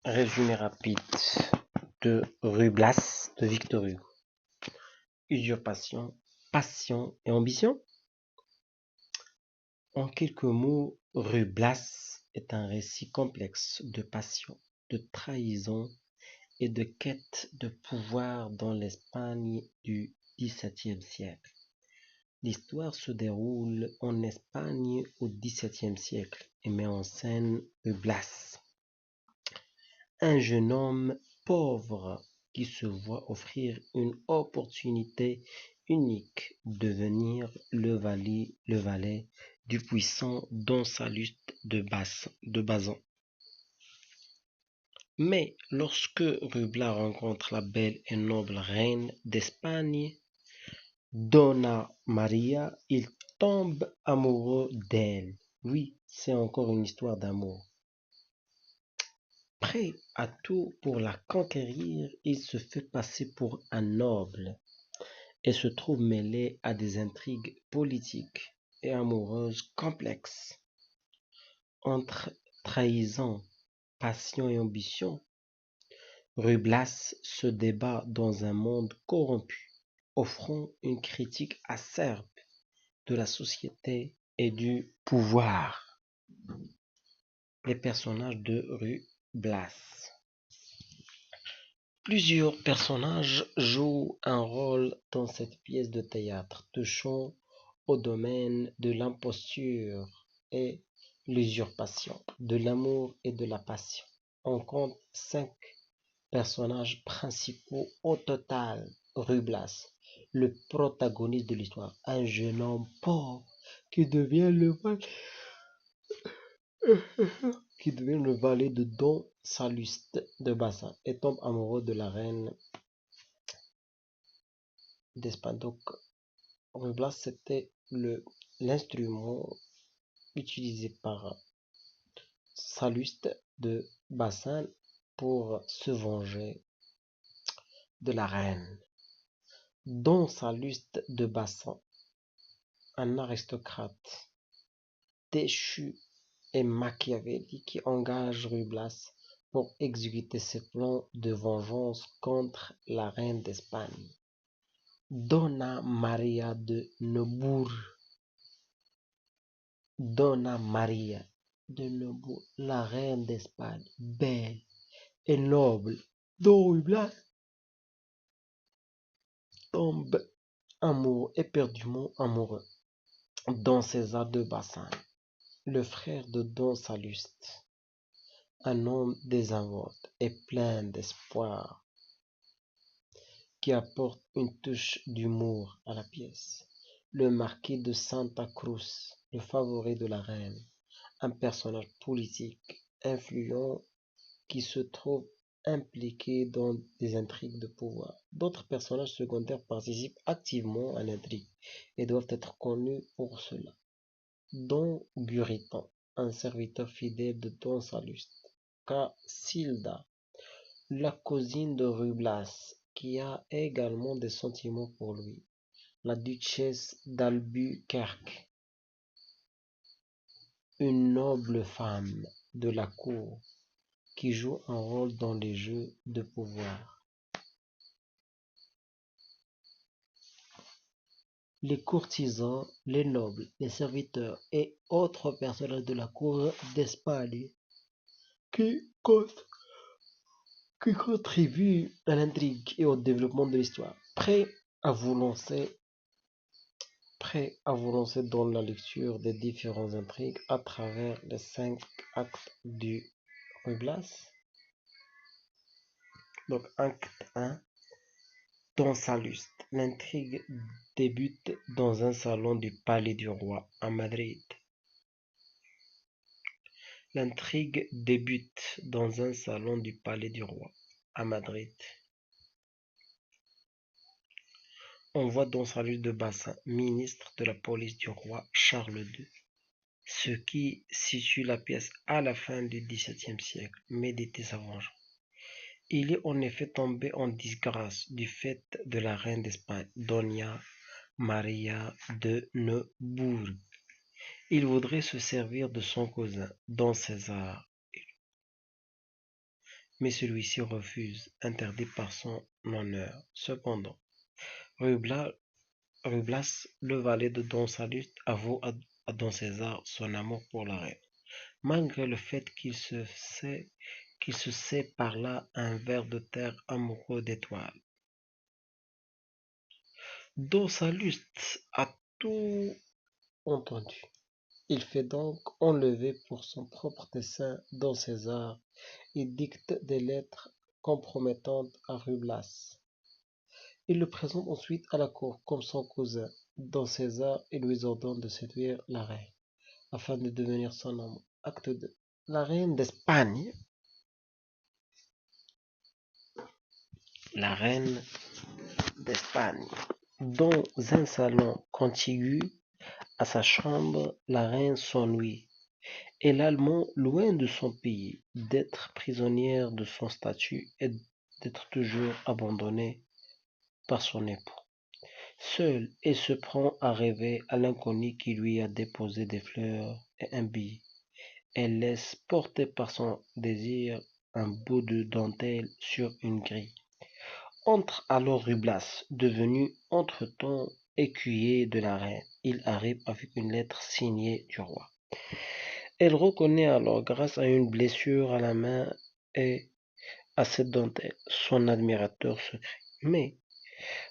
Résumé rapide de Ruy Blas de Victor Hugo. Usurpation, passion et ambition. En quelques mots, Ruy Blas est un récit complexe de passion, de trahison et de quête de pouvoir dans l'Espagne du XVIIe siècle. L'histoire se déroule en Espagne au XVIIe siècle et met en scène Ruy Blas, un jeune homme pauvre qui se voit offrir une opportunité unique de devenir le valet du puissant Don Salluste de Bazan. Mais lorsque Ruy Blas rencontre la belle et noble reine d'Espagne, Donna Maria, il tombe amoureux d'elle. Oui, c'est encore une histoire d'amour. Prêt à tout pour la conquérir, il se fait passer pour un noble et se trouve mêlé à des intrigues politiques et amoureuses complexes. Entre trahison, passion et ambition, Ruy Blas se débat dans un monde corrompu, offrant une critique acerbe de la société et du pouvoir. Les personnages de Ruy Blas. Plusieurs personnages jouent un rôle dans cette pièce de théâtre, touchant au domaine de l'imposture et l'usurpation, de l'amour et de la passion. On compte 5 personnages principaux au total. Ruy Blas, le protagoniste de l'histoire, un jeune homme pauvre qui devient le valet de Don Salluste de Bazan et tombe amoureux de la reine d'Espagne. Donc, Ruy Blas, c'était l'instrument utilisé par Salluste de Bazan pour se venger de la reine. Don Salluste de Bazan, un aristocrate déchu et machiavélique qui engage Ruy Blas pour exécuter ses plans de vengeance contre la reine d'Espagne. Donna Maria de Neubourg. Donna Maria de Neubourg, la reine d'Espagne, belle et noble, dont Ruy Blas tombe éperdument amoureux. Don César de Bazan, le frère de Don Salluste, un homme désinvolte et plein d'espoir, qui apporte une touche d'humour à la pièce. Le marquis de Santa Cruz, le favori de la reine, un personnage politique influent qui se trouve impliqué dans des intrigues de pouvoir. D'autres personnages secondaires participent activement à l'intrigue et doivent être connus pour cela. Don Buritan, un serviteur fidèle de Don Salluste. Casilda, la cousine de Ruy Blas, qui a également des sentiments pour lui. La duchesse d'Albuquerque, une noble femme de la cour qui joue un rôle dans les jeux de pouvoir. Les courtisans, les nobles, les serviteurs et autres personnages de la cour d'Espagne qui contribuent à l'intrigue et au développement de l'histoire. Prêt à vous lancer dans la lecture des différentes intrigues à travers les 5 actes du Ruy Blas. Donc, acte 1, Don Salluste. L'intrigue débute dans un salon du Palais du Roi à Madrid. L'intrigue débute dans un salon du Palais du Roi à Madrid. On voit Don Salluste de Bazan, ministre de la police du roi Charles II, ce qui situe la pièce à la fin du XVIIe siècle, méditer sa vengeance. Il est en effet tombé en disgrâce du fait de la reine d'Espagne, Donna Maria de Neubourg, Il voudrait se servir de son cousin, Don César, mais celui-ci refuse, interdit par son honneur. Cependant, Rubla- Rublas, le valet de Don Salluste, avoue à Don César son amour pour la reine, malgré le fait qu'il se sait par là un ver de terre amoureux d'étoiles. Don Salluste a tout entendu. Il fait donc enlever pour son propre dessein Don César et dicte des lettres compromettantes à Rublas. Il le présente ensuite à la cour comme son cousin, Don César, et lui ordonne de séduire la reine, afin de devenir son amant. Acte 2. La reine d'Espagne. La reine d'Espagne. Dans un salon contigu à sa chambre, la reine s'ennuie. Et l'Allemand, loin de son pays, d'être prisonnière de son statut et d'être toujours abandonnée par son époux. Seule, elle se prend à rêver à l'inconnu qui lui a déposé des fleurs et un billet. Elle laisse porter par son désir un bout de dentelle sur une grille. Entre alors Rublas, devenu entre-temps écuyer de la reine. Il arrive avec une lettre signée du roi. Elle reconnaît alors, grâce à une blessure à la main et à cette dentelle, son admirateur secret. Mais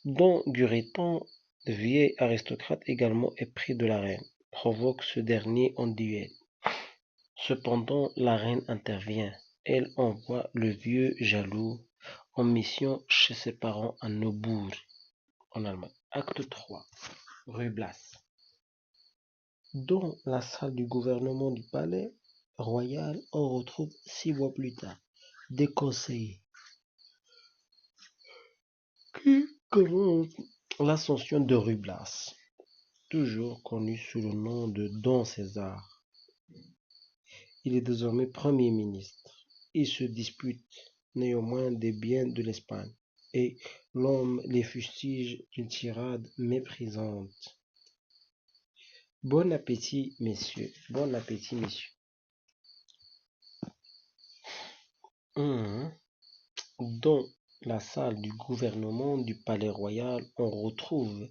Don Guriton, le vieil aristocrate également épris de la reine, provoque ce dernier en duel. Cependant, la reine intervient. Elle envoie le vieux jaloux en mission chez ses parents à Neubourg, en Allemagne. Acte 3. Rue Blas. Dans la salle du gouvernement du palais royal, on retrouve 6 mois plus tard des conseillers qui commencent l'ascension de Rue Blas, toujours connu sous le nom de Don César. Il est désormais Premier ministre. Il se dispute néanmoins des biens de l'Espagne, et l'homme les fustige d'une tirade méprisante. Bon appétit, messieurs. Bon appétit, messieurs. Dans la salle du gouvernement du palais royal, on retrouve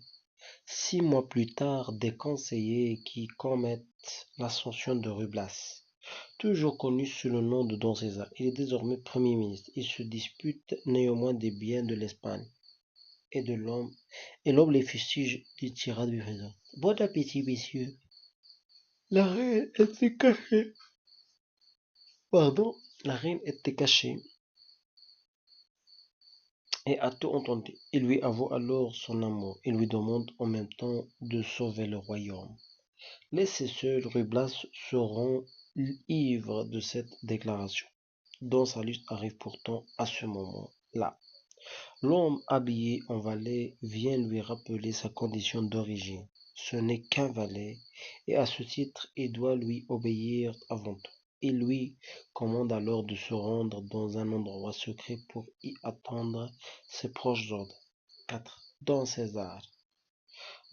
6 mois plus tard des conseillers qui commettent l'ascension de Rublas, toujours connu sous le nom de Don César. Il est désormais Premier ministre. Il se dispute néanmoins des biens de l'Espagne et de l'homme, et l'homme les fustige du tirade du président. Bon appétit, messieurs. La reine était cachée. Pardon, la reine était cachée et a tout entendu. Il lui avoue alors son amour et lui demande en même temps de sauver le royaume. Laissé seul, Rublas se rend ivre de cette déclaration, dont Salus arrive pourtant à ce moment-là. L'homme habillé en valet vient lui rappeler sa condition d'origine. Ce n'est qu'un valet, et à ce titre il doit lui obéir avant tout. Il lui commande alors de se rendre dans un endroit secret pour y attendre ses proches ordres. 4. Don César.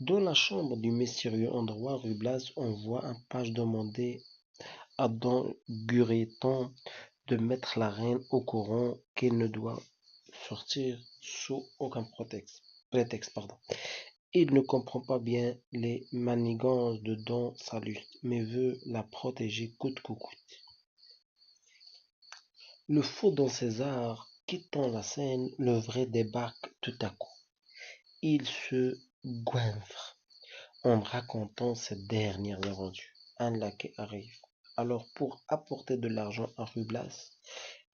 Dans la chambre du mystérieux endroit, Rublas envoie un page demander à Don Guriton de mettre la reine au courant qu'elle ne doit sortir sous aucun prétexte. Il ne comprend pas bien les manigances de Don Salluste, mais veut la protéger coûte que coûte. Le faux Don César, quittant la scène, le vrai débarque tout à coup. Il se goinfre en racontant ses dernières aventures. Un laquais arrive alors pour apporter de l'argent à Rublas,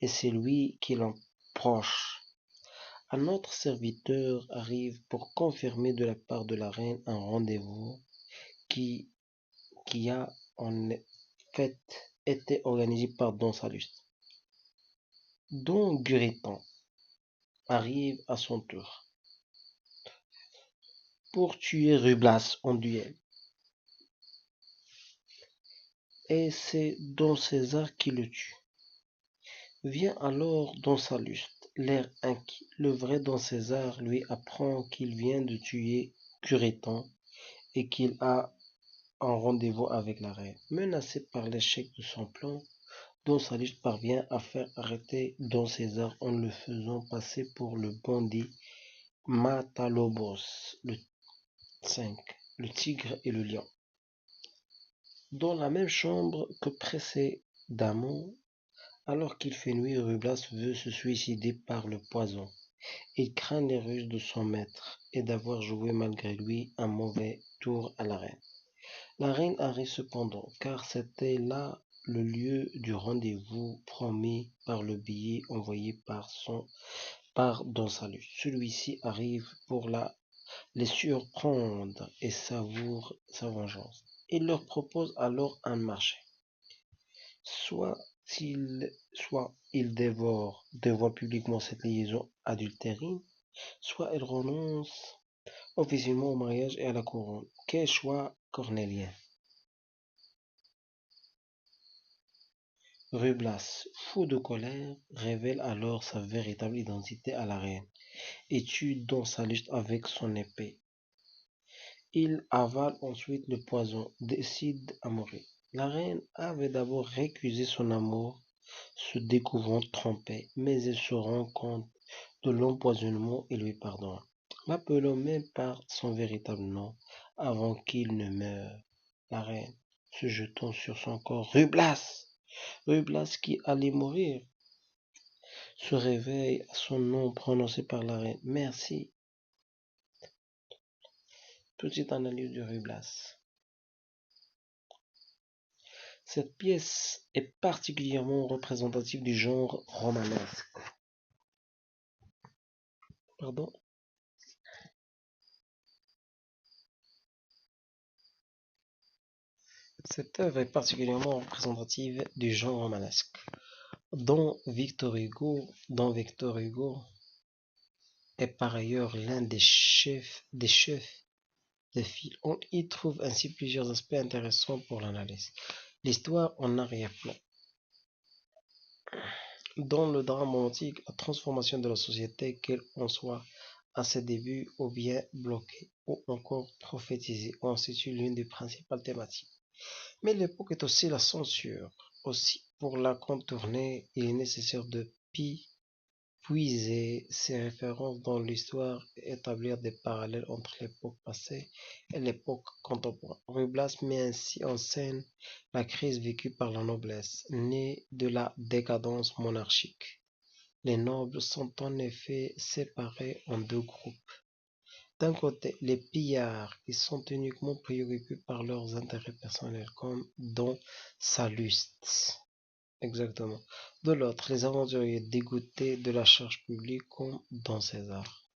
et c'est lui qui l'emproche. Un autre serviteur arrive pour confirmer de la part de la reine un rendez-vous qui, qui a en fait été organisé par Don Salluste. Don Guriton arrive à son tour pour tuer Rublas en duel. Et c'est Don César qui le tue. Vient alors Don Salluste, l'air inquiet. Le vrai Don César lui apprend qu'il vient de tuer Guriton et qu'il a un rendez-vous avec la reine. Menacé par l'échec de son plan, Don Salluste parvient à faire arrêter Don César en le faisant passer pour le bandit Matalobos, le 5, le tigre et le lion. Dans la même chambre que précédemment, alors qu'il fait nuit, Rublas veut se suicider par le poison. Il craint les ruses de son maître et d'avoir joué malgré lui un mauvais tour à la reine. La reine arrive cependant, car c'était là le lieu du rendez-vous promis par le billet envoyé par Don Salluste. Celui-ci arrive pour les surprendre et savoure sa vengeance. Il leur propose alors un marché. Soit il dévoile publiquement cette liaison adultérine, soit il renonce officiellement au mariage et à la couronne. Quel choix cornélien! Rublas, fou de colère, révèle alors sa véritable identité à la reine et tue Don Salluste avec son épée. Il avale ensuite le poison, décide à mourir. La reine avait d'abord récusé son amour, se découvrant trompée, mais elle se rend compte de l'empoisonnement et lui pardonne, l'appelant même par son véritable nom avant qu'il ne meure. La reine, se jetant sur son corps, Rublas qui allait mourir, se réveille à son nom prononcé par la reine. Merci. Petite analyse de Rublas. Cette pièce est particulièrement représentative du genre romanesque. Pardon. Cette œuvre est particulièrement représentative du genre romanesque. Dont Victor Hugo est par ailleurs l'un des chefs de file. On y trouve ainsi plusieurs aspects intéressants pour l'analyse. L'histoire en arrière-plan. Dans le drame romantique, la transformation de la société, qu'elle en soit à ses débuts ou bien bloquée ou encore prophétisée, constitue l'une des principales thématiques. Mais l'époque est aussi la censure. Aussi, pour la contourner, il est nécessaire de puiser ses références dans l'histoire et établir des parallèles entre l'époque passée et l'époque contemporaine. Rublas met ainsi en scène la crise vécue par la noblesse, née de la décadence monarchique. Les nobles sont en effet séparés en deux groupes. D'un côté, les pillards qui sont uniquement préoccupés par leurs intérêts personnels, comme Don Salluste. Exactement. De l'autre, les aventuriers dégoûtés de la charge publique comme Don César.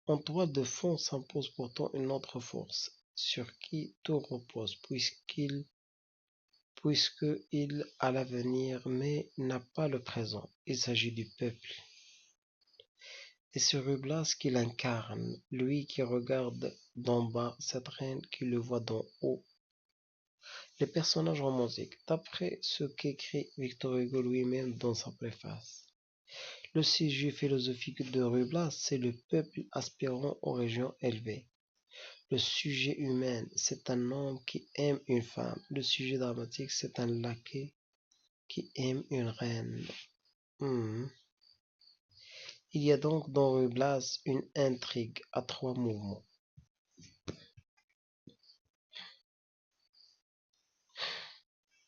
En toile de fond s'impose pourtant une autre force, sur qui tout repose, puisqu'il a l'avenir mais n'a pas le présent. Il s'agit du peuple. Et c'est Rublas qui l'incarne, lui qui regarde d'en bas cette reine qui le voit d'en haut. Les personnages romantiques, d'après ce qu'écrit Victor Hugo lui-même dans sa préface. Le sujet philosophique de Rublas, c'est le peuple aspirant aux régions élevées. Le sujet humain, c'est un homme qui aime une femme. Le sujet dramatique, c'est un laquais qui aime une reine. Il y a donc dans Rublas une intrigue à trois mouvements.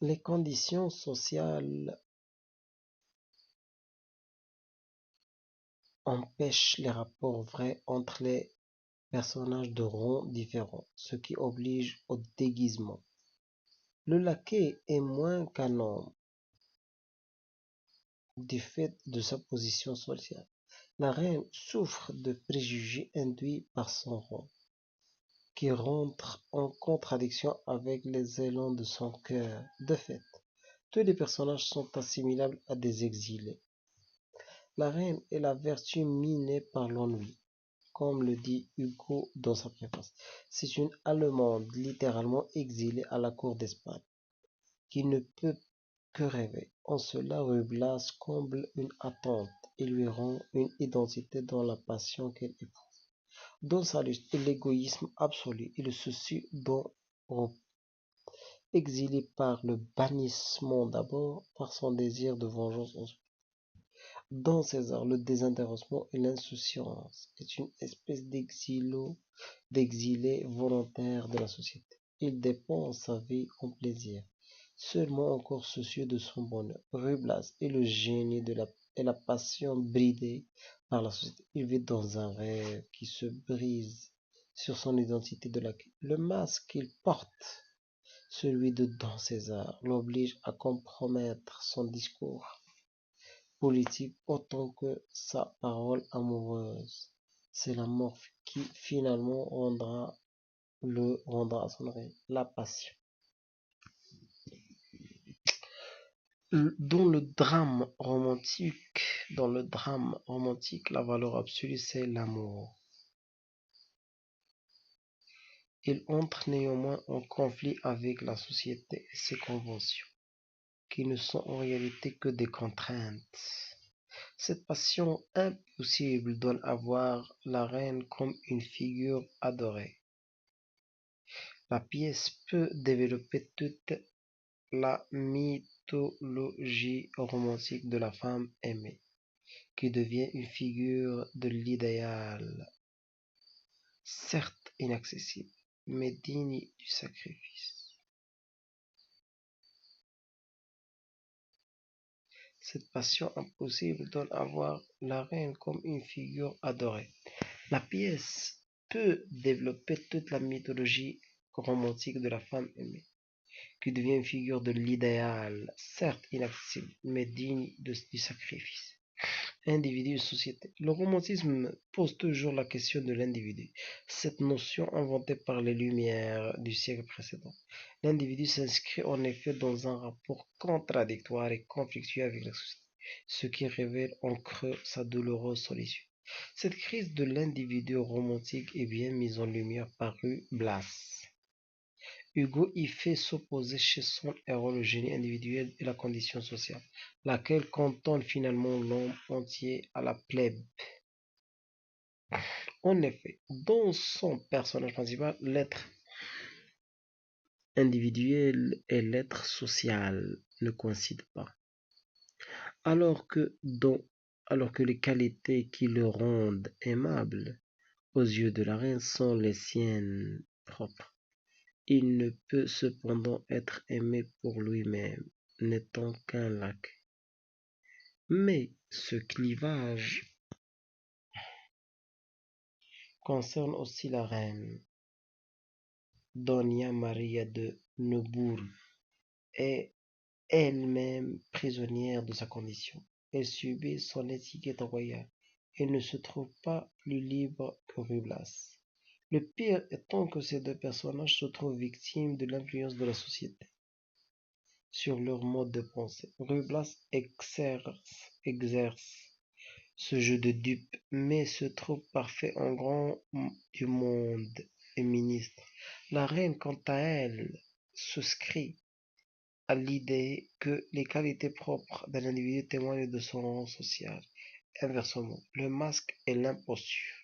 Les conditions sociales empêchent les rapports vrais entre les personnages de rangs différents, ce qui oblige au déguisement. Le laquais est moins qu'un homme du fait de sa position sociale. La reine souffre de préjugés induits par son rang, qui rentre en contradiction avec les élans de son cœur. De fait, tous les personnages sont assimilables à des exilés. La reine est la vertu minée par l'ennui, comme le dit Hugo dans sa préface. C'est une Allemande littéralement exilée à la cour d'Espagne, qui ne peut que rêver. En cela, Rublas comble une attente et lui rend une identité dans la passion qu'elle éprouve. Don Salluste est l'égoïsme absolu et le souci d'en exilé par le bannissement d'abord, par son désir de vengeance ensuite. Dans César, le désintéressement et l'insouciance est une espèce d'exilé volontaire de la société. Il dépense sa vie en plaisir, seulement encore soucieux de son bonheur. Ruy-Blas est le génie et la passion bridée par la société. Il vit dans un rêve qui se brise sur son identité de laquelle le masque qu'il porte, celui de Don César, l'oblige à compromettre son discours politique autant que sa parole amoureuse. C'est la mort qui finalement rendra son rêve, la passion. Dans le drame romantique, la valeur absolue, c'est l'amour. Il entre néanmoins en conflit avec la société et ses conventions, qui ne sont en réalité que des contraintes. Cette passion impossible donne à voir la reine comme une figure adorée. La pièce peut développer toute la mythologie romantique de la femme aimée, qui devient une figure de l'idéal, certes inaccessible, mais digne du sacrifice. Cette passion impossible donne à voir la reine comme une figure adorée. La pièce peut développer toute la mythologie romantique de la femme aimée, qui devient une figure de l'idéal, certes inaccessible, mais digne du sacrifice. Individu et société. Le romantisme pose toujours la question de l'individu. Cette notion inventée par les Lumières du siècle précédent. L'individu s'inscrit en effet dans un rapport contradictoire et conflictuel avec la société, ce qui révèle en creux sa douloureuse solitude. Cette crise de l'individu romantique est bien mise en lumière par Ruy-Blas. Hugo y fait s'opposer chez son héros le génie individuel et la condition sociale, laquelle cantonne finalement l'homme entier à la plèbe. En effet, dans son personnage principal, l'être individuel et l'être social ne coïncident pas, alors que, alors que les qualités qui le rendent aimable aux yeux de la reine sont les siennes propres. Il ne peut cependant être aimé pour lui-même, n'étant qu'un lac. Mais ce clivage concerne aussi la reine. Doña Maria de Neubourg est elle-même prisonnière de sa condition. Elle subit son étiquette royale et ne se trouve pas plus libre que Ruy-Blas. Le pire étant que ces deux personnages se trouvent victimes de l'influence de la société sur leur mode de pensée. Ruy-Blas exerce ce jeu de dupe, mais se trouve parfait en grand du monde féministe. La reine, quant à elle, souscrit à l'idée que les qualités propres d'un individu témoignent de son rang social. Inversement, le masque est l'imposture.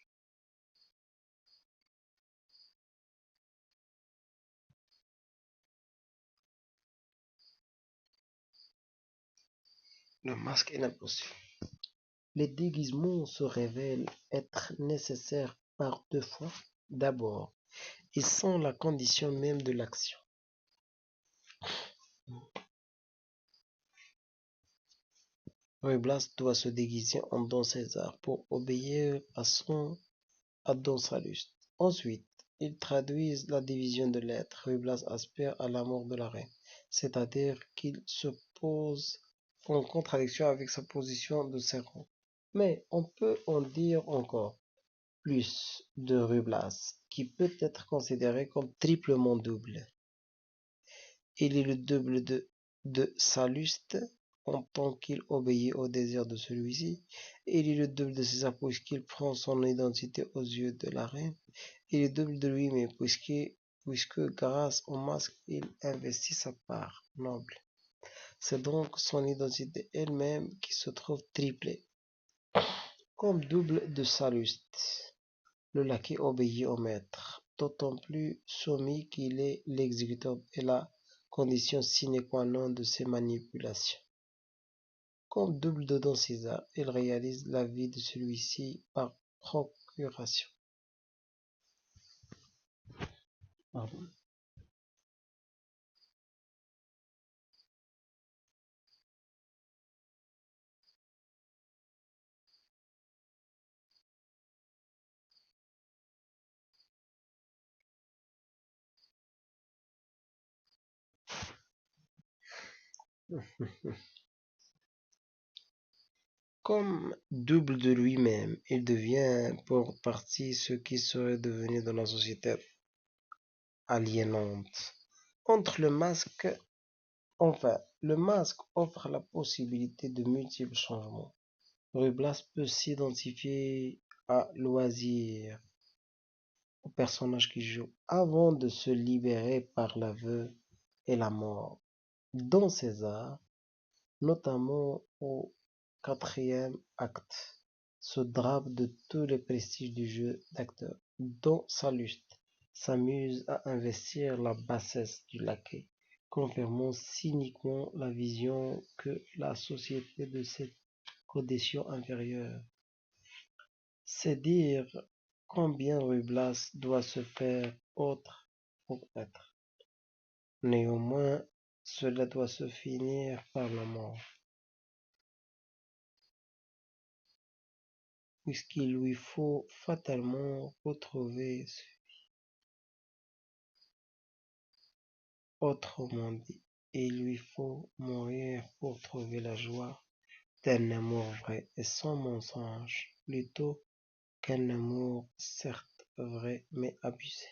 Le masque est l'imposture. Les déguisements se révèlent être nécessaires par deux fois. D'abord, ils sont la condition même de l'action. Ruy-Blas doit se déguiser en Don César pour obéir à Don Salluste. Ensuite, ils traduisent la division de l'être. Ruy-Blas aspire à la mort de la reine, c'est-à-dire qu'il se pose en contradiction avec sa position de servant. Mais on peut en dire encore plus de Ruy-Blas, qui peut être considéré comme triplement double. Il est le double de Salluste, en tant qu'il obéit au désir de celui-ci. Il est le double de César puisqu'il prend son identité aux yeux de la reine. Il est double de lui-même puisque grâce au masque, il investit sa part noble. C'est donc son identité elle-même qui se trouve triplée. Comme double de Salluste, le laquais obéit au maître, d'autant plus soumis qu'il est l'exécuteur et la condition sine qua non de ces manipulations. Comme double de Don César, il réalise la vie de celui-ci par procuration. Pardon. Comme double de lui-même, il devient pour partie ce qui serait devenu dans la société aliénante. Entre le masque, le masque offre la possibilité de multiples changements. Ruy peut s'identifier à loisir au personnage qu'il joue avant de se libérer par l'aveu et la mort. Dans César, notamment au quatrième acte, se drape de tous les prestiges du jeu d'acteur, dont Salluste s'amuse à investir la bassesse du laquais, confirmant cyniquement la vision que la société de cette condition inférieure. C'est dire combien Ruy Blas doit se faire autre pour être. Néanmoins, cela doit se finir par la mort, puisqu'il lui faut fatalement retrouver autrement dit, il lui faut mourir pour trouver la joie d'un amour vrai et sans mensonge, plutôt qu'un amour certes vrai mais abusé.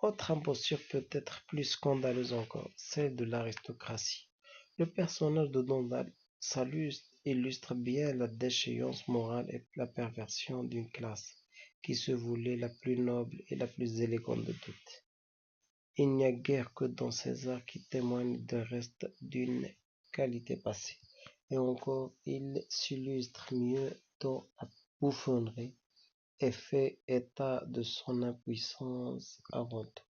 Autre imposture peut-être plus scandaleuse encore, celle de l'aristocratie. Le personnage de Don Salluste illustre bien la déchéance morale et la perversion d'une classe qui se voulait la plus noble et la plus élégante de toutes. Il n'y a guère que dans César qui témoigne de reste d'une qualité passée, et encore il s'illustre mieux dans la bouffonnerie et fait état de son impuissance avant tout.